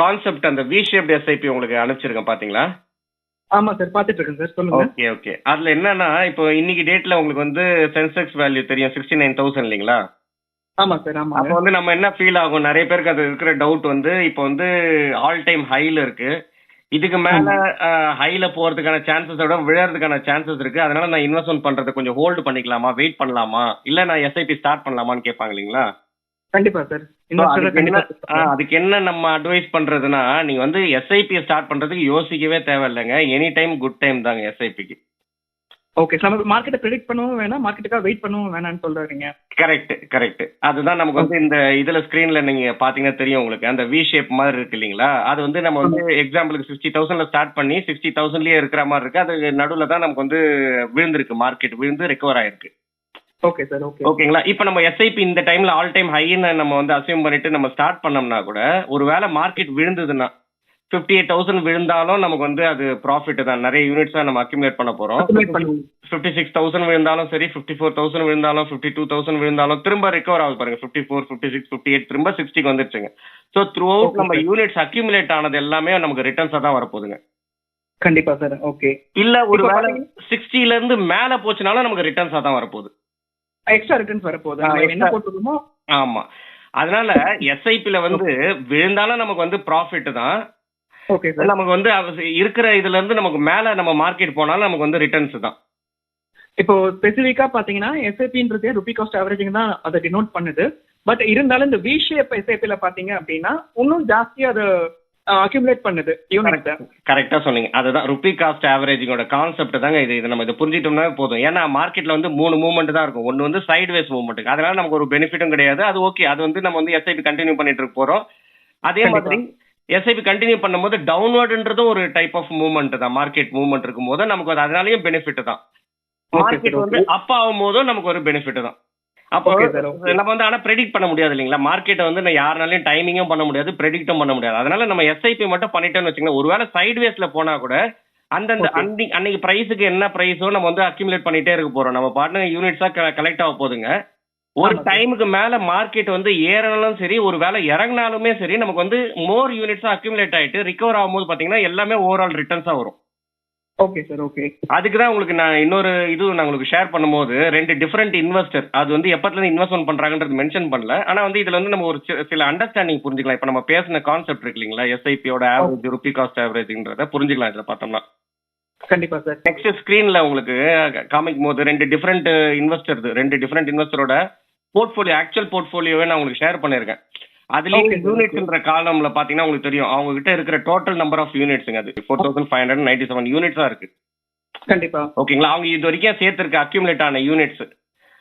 Concept அந்த we shaped SIP உங்களுக்கு அனுப்பிச்சிருக்கேன் பாத்தீங்களா? ஆமா சார், பாத்துட்டு இருக்கேன் சார், சொல்லுங்க. Okay okay. அதுல என்னன்னா இப்போ இன்னைக்கு டேட்ல உங்களுக்கு வந்து சென்செக்ஸ் வேல்யூ தெரியும் 69,000 இல்லைங்களா? ஆமா சார், ஆமா. அப்போ வந்து நம்ம என்ன ஃபீல் ஆகும், நிறைய பேருக்கு அது இருக்கிற டவுட் வந்து இப்போ வந்து ஆல் டைம் ஹைல இருக்கு, இதுக்கு மேல ஹைல போறதுக்கான சான்சஸ் விட விழறதுக்கான சான்சஸ் இருக்கு, அதனால நான் இன்வெஸ்ட்மெண்ட் பண்றதை கொஞ்சம் ஹோல்டு பண்ணிக்கலாமா, வெயிட் பண்ணலாமா, இல்ல நான் எஸ்ஐபி ஸ்டார்ட் பண்ணலாமான்னு கேட்பாங்க இல்லைங்களா? கண்டிப்பா சார். அதுக்கு என்ன நம்ம அட்வைஸ் பண்றதுன்னா, நீங்க வந்து எஸ்ஐபி ஸ்டார்ட் பண்றதுக்கு யோசிக்கவே தேவையில்லைங்க. எனி டைம் குட் டைம் தாங்க எஸ்ஐபிக்கு. ஓகே, நம்ம மார்க்கெட்டை ப்ரெடிக்ட் பண்ணவும் வேணாம், மார்க்கெட்டுக்காக வெயிட் பண்ணவும் வேணாம்னு சொல்றீங்க. Correct correct. அதுதான் நமக்கு வந்து இந்த இதுல ஸ்கிரீன்ல நீங்க பாத்தீங்கன்னா தெரியும் உங்களுக்கு, அந்த வி ஷேப் மாதிரி இருக்கு இல்லீங்களா? அது வந்து நம்ம வந்து எக்ஸாம்பிளுக்கு 60,000ல ஸ்டார்ட் பண்ணி 60,000லயே இருக்கிற மாதிரி இருக்கு. அது நடுவுல தான் நமக்கு வந்து விழுந்திருக்கு, மார்க்கெட் விழுந்து ரெக்கவர் ஆயிருக்கு. Okay sir, okay. ஓகேங்களா? இப்போ நம்ம எஸ்ஐபி இந்த டைம்ல ஆல் டைம் ஹைன்னு நம்ம வந்து அசியூம் பண்ணிட்டு நம்ம ஸ்டார்ட் பண்ணோம்னா கூட, ஒருவேளை மார்க்கெட் விழுந்ததுன்னா 58,000 விழுந்தாலும் நமக்கு வந்து அது ப்ராஃபிட் தான். நிறைய யூனிட்ஸ் தான் நம்ம அக்யூமுலேட் பண்ண போறோம். 56,000 விழுந்தாலும் சரி, 54,000 விழுந்தாலும், 52,000 விழுந்தாலும் திரும்ப ரிகவர் ஆகுது பாருங்க. 54, 56, 58 திரும்ப 60க்கு வந்துருச்சுங்க. ஸோ த்ரூ அவுட் நம்ம யூனிட்ஸ் அக்யூமுலேட் ஆனது எல்லாமே நமக்கு ரிட்டர்ன்ஸா தான் வரப்போகுதுங்க. கண்டிப்பா சார், ஓகே. இல்ல ஒரு வேளை 60ல இருந்து மேல போச்சுனாலும் நமக்கு ரிட்டர்ன்ஸா தான் வரப்போகுது. எக்ஸ்ட்ரா ரிட்டர்ன்ஸ் வரப்போகுது, என்ன போட்டுருக்கோமோ. ஆமா. அதனால எஸ்ஐபில வந்து விழுந்தாலும் நமக்கு வந்து ப்ராஃபிட் தான். Okay sir. நமக்கு வந்து இருக்கிற இதுல இருந்து நமக்கு மேல நம்ம மார்க்கெட் போனாலும் நமக்கு வந்து ரிட்டர்ன்ஸ் தான். இப்போ ஸ்பெசிஃபிக்கா பாத்தீங்கன்னா எஸ்ஐபின்றது ருபி காஸ்ட் ஆவரேஜிங் தான் அதை டினோட் பண்ணுது. பட் இருந்தாலும் இந்த வி ஷேப் எஸ்ஐபில பாத்தீங்க அப்படின்னா இன்னும் ஜாஸ்தியா அது அக்யூமுலேட் பண்ணுது யூனிட். கரெக்டா சொன்னீங்க. அதுதான் ருபி காஸ்ட் ஆவரேஜிங்கோட கான்செப்ட் தாங்க இது. நம்ம இதை புரிஞ்சிட்டோம்னா போதும். ஏன்னா மார்க்கெட்ல வந்து 3 மூவ்மெண்ட் தான் இருக்கும். ஒன்னு வந்து சைட்வேஸ் மூவ்மெண்ட், அதனால நமக்கு ஒரு பெனிஃபிட்டும் கிடையாது. அது ஓகே, அது வந்து நம்ம வந்து எஸ்ஐபி கண்டினியூ பண்ணிட்டு இருக்க போறோம். அதே மாதிரி எஸ்ஐபி கண்டினியூ பண்ணும்போது டவுன்வர்டுன்றதும் ஒரு டைப் ஆஃப் மூவ்மெண்ட் தான். மார்க்கெட் மூவ்மெண்ட் இருக்கும் போது நமக்கு அதனாலயும் பெனிஃபிட் தான். மார்க்கெட் வந்து அப் ஆகும் போதும் நமக்கு ஒரு பெனிஃபிட் தான். அப்போ நம்ம வந்து ஆனா ப்ரெடிக்ட் பண்ண முடியாது இல்லைங்களா? மார்க்கெட்டை வந்து நான் யாருனாலையும் டைமிங்கும் பண்ண முடியாது, ப்ரெடிக்டும் பண்ண முடியாது. அதனால நம்ம எஸ்ஐபி மட்டும் பண்ணிட்டோம்னு வச்சுக்கோங்க, ஒருவேளை சைட்வேஸ்ல போனா கூட அந்தந்த அன்னைக்கு பிரைஸுக்கு என்ன பிரைஸோ நம்ம வந்து அக்யூமுலேட் பண்ணிட்டே இருக்க போறோம். நம்ம பாட்டு யூனிட்ஸா கலெக்ட் ஆக போதுங்க. ஒரு டைமுக்கு மேல மார்க்கெட் வந்து ஏறினாலும் சரி, ஒரு வேலை இறங்கினாலுமே சரி, நமக்கு வந்து மோர் யூனிட்ஸா அக்யூமுலேட் ஆயிட்டு ரிகவர் ஆகும்போது பாத்தீங்கன்னா எல்லாமே ஓவரால் ரிட்டர்ன்ஸா வரும். Okay sir, okay. அதுக்குதான் உங்களுக்கு நான் இன்னொரு இது நான் உங்களுக்கு ஷேர் பண்ணும்போது 2 டிஃபரெண்ட் இன்வெஸ்டர் அது வந்து எப்பத்துல இருந்து இன்வெஸ்ட்மெண்ட் பண்றாங்கன்றது மென்ஷன் பண்ணல. ஆனா வந்து இதுல வந்து நம்ம ஒரு சில அண்டர்ஸ்டாண்டிங் புரிஞ்சுக்கலாம். இப்ப நம்ம பேசின கான்செப்ட் இருக்கு இல்லீங்களா, எஸ்ஐபியோட ஆவரேஜ் ருபி காஸ்ட் ஆவரேஜ்ன்றத புரிஞ்சுக்கலாம் இதுல பார்த்தோம்னா. கண்டிப்பா சார். நெக்ஸ்ட் ஸ்கிரீன்ல உங்களுக்கு காமிக்கும் போது 2 டிஃபரெண்ட் இன்வெஸ்டரோட போர்ட்ஃபோலியோ, ஆக்சுவல் போர்ட்ஃபோலியோவை நான் உங்களுக்கு ஷேர் பண்ணிருக்கேன். அதுலயும் யூனிட்ஸ்ன்ற காலம்ல பாத்தீங்கன்னா உங்களுக்கு தெரியும் அவங்க கிட்ட இருக்கிற டோட்டல் நம்பர் ஆஃப் யூனிட்ஸ்ங்க அது 4,597 யூனிட்ஸா இருக்கு. கண்டிப்பா. ஓகேங்களா? அவங்க இது வரைக்கும் சேர்த்திருக்க அக்யூமுலேட் ஆன யூனிட்ஸ்.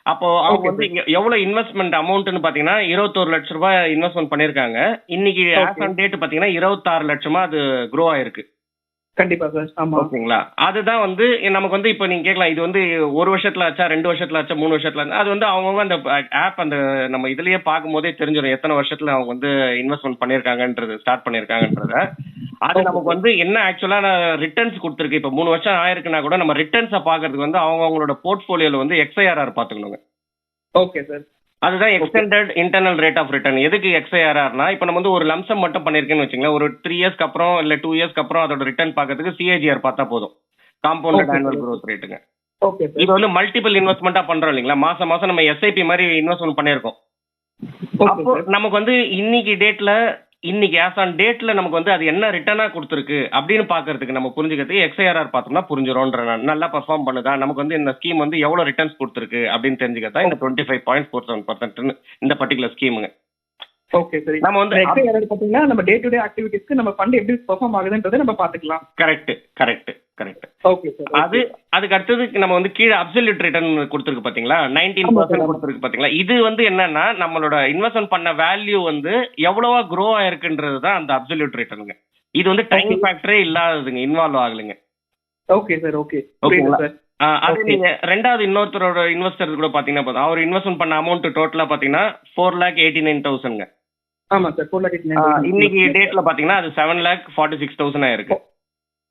அப்போ அவங்க வந்து எவ்வளவு இன்வெஸ்ட்மெண்ட் அமௌண்ட்னு பாத்தீங்கன்னா 21 லட்சம் ரூபாய் இன்வெஸ்ட்மெண்ட் பண்ணிருக்காங்க. இன்னைக்கு ஆஸ் ஆன் டேட் பாத்தீங்கன்னா 26 லட்சமா அது க்ரோ ஆயிருக்கு. கண்டிப்பா சார். ஆமா. ஓகேங்களா? அதுதான் வந்து நமக்கு வந்து இப்போ நீங்க கேட்கலாம், இது வந்து 1 வருஷத்துல ஆச்சா, 2 வருஷத்துல ஆச்சா, 3 வருஷத்துல ஆச்சா? அது வந்து அவங்க அந்த ஆப் அந்த நம்ம இதுலயே பார்க்கும் போதே தெரிஞ்சிடும் எத்தனை வருஷத்துல அவங்க வந்து இன்வெஸ்ட்மெண்ட் பண்ணிருக்காங்கன்றது, ஸ்டார்ட் பண்ணிருக்காங்கன்றத. அது நமக்கு வந்து என்ன ஆக்சுவலா ரிட்டர்ன்ஸ் கொடுத்துருக்கு. இப்போ 3 வருஷம் ஆயிருக்குன்னா கூட நம்ம ரிட்டர்ன்ஸை பாக்குறதுக்கு வந்து அவங்களோட போர்ட்ஃபோலியோல வந்து XIRR பாத்துக்கணுங்க. Okay sir. அதுதான் extended internal rate of return. எதுக்கு XIRRனா, இப்போ நம்ம வந்து ஒரு லம்சம் மட்டும் பண்ணிருக்கேன்னு வச்சுங்களேன், ஒரு 3 இயர்ஸ்க்கு அப்புறம் இல்ல 2 இயர்ஸ்க்கு அப்புறம் அதோட ரிட்டர்ன் பாக்கிறதுக்கு CAGR பார்த்தா போதும், காம்பவுண்டட் ஆனுவல் growth ரேட்டுங்க. இது வந்து மல்டிபிள் இன்வெஸ்ட்மெண்டா பண்றோம் இல்லீங்களா, மாசம் மாசம் நம்ம எஸ்ஐபி மாதிரி இன்வெஸ்ட்மெண்ட் பண்ணிருக்கோம். அப்போ நமக்கு வந்து இன்னைக்கு ஆஸ் ஆன் டேட்ல நமக்கு வந்து அது என்ன ரிட்டர்னா கொடுத்துருக்கு அப்படின்னு பாக்குறதுக்கு நம்ம புரிஞ்சுக்கிறதுக்கு XIRR பார்த்தோம்னா புரிஞ்சிரோன்ற. நல்லா பெர்ஃபார்ம் பண்ணுதா, நமக்கு வந்து இந்த ஸ்கீம் வந்து எவ்வளவு ரிட்டர்ன்ஸ் கொடுத்துருக்கு அப்படின்னு தெரிஞ்சுக்கிறதா இந்த 25.47% இந்த பர்டிகுலர் ஸ்கீமுங்க. ஓகே சரி. நம்ம வந்து XIRR பாத்தீங்கன்னா நம்ம டே டு டே ஆக்டிவிட்டீஸ்க்கு நம்ம ஃபண்ட் எப்படி பெர்ஃபார்ம் ஆகுதுன்றதை நம்ம பாத்துக்கலாம். கரெக்ட். Okay sir. அதுக்கு அடுத்தது நம்ம வந்து கீழே அப்சல்யூட் ரிட்டர்ன் கொடுத்துருக்கு பாத்தீங்களா, 19% கொடுத்துருக்கு பாத்தீங்களா. இது வந்து என்னன்னா நம்மளோட இன்வெஸ்ட்மெண்ட் பண்ண வேல்யூ வந்து எவ்வளவா க்ரோ ஆயிருக்குன்றது தான் அந்த அப்சல்யூட் ரிட்டர்னுங்க. இது வந்து டைம் ஃபேக்டரே இல்லாததுங்க, இன்வால்வ் ஆகலைங்க. Okay sir, okay. அது நீங்க ரெண்டாவது இன்னொருத்தரோட இன்வெஸ்டர் கூட பாத்தீங்கன்னா அவர் இன்வெஸ்ட்மெண்ட் பண்ண அமௌண்ட் டோட்டலா பாத்தீங்கன்னா 4,89,000. ஆமா சார், 4,89,000. இன்னைக்கு டேட்ல பாத்தீங்கன்னா அது 7,46,000 ஆயிருக்கு.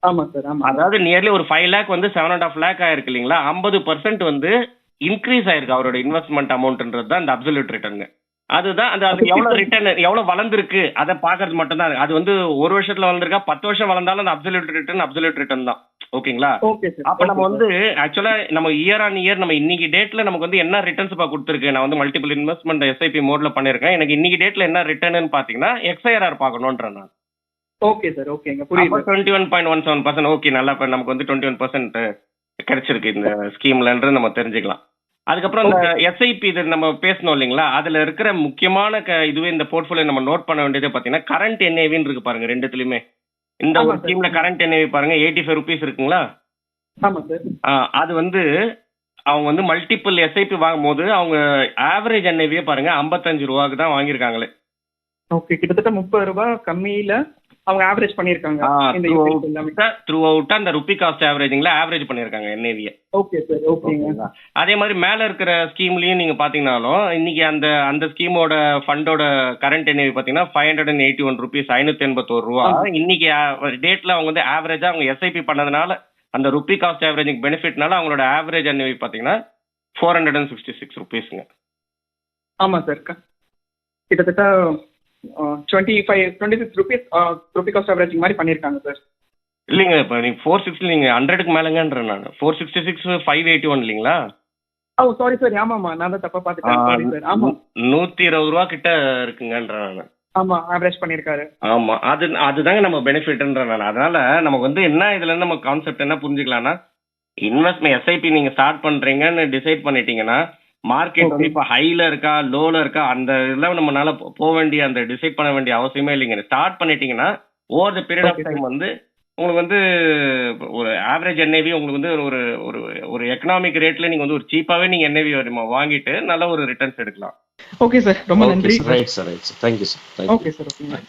ஆமா சார், ஆமா. அதாவது நியர்லி ஒரு 5 lakh வந்து 7.5 lakh ஆயிருக்கு இல்லீங்களா. 50% வந்து இன்க்ரீஸ் ஆயிருக்கு அவரோட இன்வெஸ்ட்மெண்ட் அமௌண்ட்ன்றது தான் இந்த அப்சல்யூட் ரிட்டர்னுங்க. அதுதான் அது அது எவ்வளவு ரிட்டர்ன் எவ்வளவு வளர்ந்துருக்கு அதை பாக்குறது மட்டும் தான். அது வந்து ஒரு வருஷத்துல வளர்ந்துருக்கா 10 வருஷம் வளர்ந்தாலும் அந்த அப்சல்யூட் ரிட்டர்ன் தான். ஓகேங்களா? Okay sir. அப்ப நம்ம வந்து ஆக்சுவலா நம்ம இயர் ஆன் இயர் நம்ம இன்னைக்கு டேட்ல நமக்கு வந்து என்ன ரிட்டர்ன்ஸ் கொடுத்துருக்கு. நான் வந்து மல்டிபிள் இன்வெஸ்ட்மெண்ட் எஸ்ஐபி மோட்ல பண்ணிருக்கேன். எனக்கு இன்னைக்கு டேட்ல என்ன ரிட்டர்ன் பாத்தீங்கன்னா எக்ஸ்ஐஆர் பார்க்கணும்ன்ற நான். Okay sir. ஓகேங்க, புரியுது. 21.17%. ஓகே, நல்லா இப்ப நமக்கு வந்து 21% கிடைச்சிருக்கு இந்த ஸ்கீம்லன்றது நம்ம தெரிஞ்சுக்கலாம். அதுக்கப்புறம் இந்த எஸ்ஐபி இது நம்ம பேசணும் இல்லைங்களா? அதுல இருக்கிற முக்கியமான இதுவே இந்த போர்ட்ஃபோலியோ நம்ம நோட் பண்ண வேண்டியது பாத்தீங்கன்னா கரண்ட் என்ஏவின்னு இருக்கு பாருங்க ரெண்டுத்துலயுமே. இந்த ஒரு ஸ்கீம்ல கரண்ட் என்ஏவி பாருங்க 85 rupees இருக்குங்களா? ஆமா சார். அது வந்து அவங்க வந்து மல்டிபிள் எஸ்ஐபி வாங்கும் போது அவங்க ஆவரேஜ் என்ஏவியே பாருங்க 55 ரூபாய்க்கு தான் வாங்கியிருக்காங்களே. ஓகே, கிட்டத்தட்ட 30 ரூபாய் கம்மியில அவங்க ஆவரேஜ் பண்ணிருக்காங்க. த்ரூ அவுட் அந்த ருபி காஸ்ட் ஆவரேஜிங்ல ஆவரேஜ் பண்ணிருக்காங்க என்ஏவியை. Okay sir. ஓகேங்க. அதே மாதிரி மேல இருக்கிற ஸ்கீம்லயும் நீங்க பாத்தீங்கன்னாலும் இன்னைக்கு அந்த ஸ்கீமோட ஃபண்டோட கரண்ட் என்ஏவி பாத்தீங்கன்னா 581 rupees 581 ரூபா. இன்னைக்கு டேட்ல அவங்க வந்து ஆவரேஜா அவங்க எஸ்ஐபி பண்ணதுனால அந்த ருபி காஸ்ட் ஆவரேஜிங் பெனிஃபிட்னால அவங்களோட ஆவரேஜ் என்ஏவி பாத்தீங்கன்னா 466 rupeesங்க. ஆமா சார், கிட்டத்தட்ட 26 rupees ருபி காஸ்ட் ஆவரேஜிங் மாதிரி பண்ணிருக்காங்க சார். இல்லைங்க, இப்ப நீங்க 460 நீங்க 100க்கு மேலங்கன்ற நான் 466 581 இல்லைங்களா? ஓ சாரி சார், ஆமாமா, நான் தான் தப்பா பாத்துட்டேன். Sorry sir. ஆமா, 120 ரூபா கிட்ட இருக்குங்கன்ற நான். ஆமா, ஆவரேஜ் பண்ணிருக்காரு. ஆமா, அதுதாங்க நம்ம பெனிஃபிட்ன்ற நான். அதனால நமக்கு வந்து என்ன இதுல இருந்து நம்ம கான்செப்ட் என்ன புரிஞ்சுக்கலாம்னா, இன்வெஸ்ட்மெண்ட் எஸ்ஐபி நீங்க ஸ்டார்ட் பண்றீங்கன்னு டிசைட் பண்ணிட்டீங்கன்னா மார்க்கெட் வந்து இப்ப ஹைல இருக்கா லோல இருக்கா அந்த இதெல்லாம் நம்மளால போக வேண்டிய அந்த டிசைட் பண்ண வேண்டிய அவசியமே இல்லைங்க. ஸ்டார்ட் பண்ணிட்டீங்கன்னா over the period of time வந்து உங்களுக்கு வந்து ஒரு ஆவரேஜ் என்ஏவி உங்களுக்கு வந்து ஒரு ஒரு ஒரு எக்கனாமிக் ரேட்ல நீங்க வந்து ஒரு சீப்பாவே நீங்க என்ஏவி வாங்கிட்டு நல்ல ஒரு ரிட்டர்ன்ஸ் எடுக்கலாம். ஓகே சார், ரொம்ப நன்றி. Right sir. Thank you sir. Okay sir. Okay.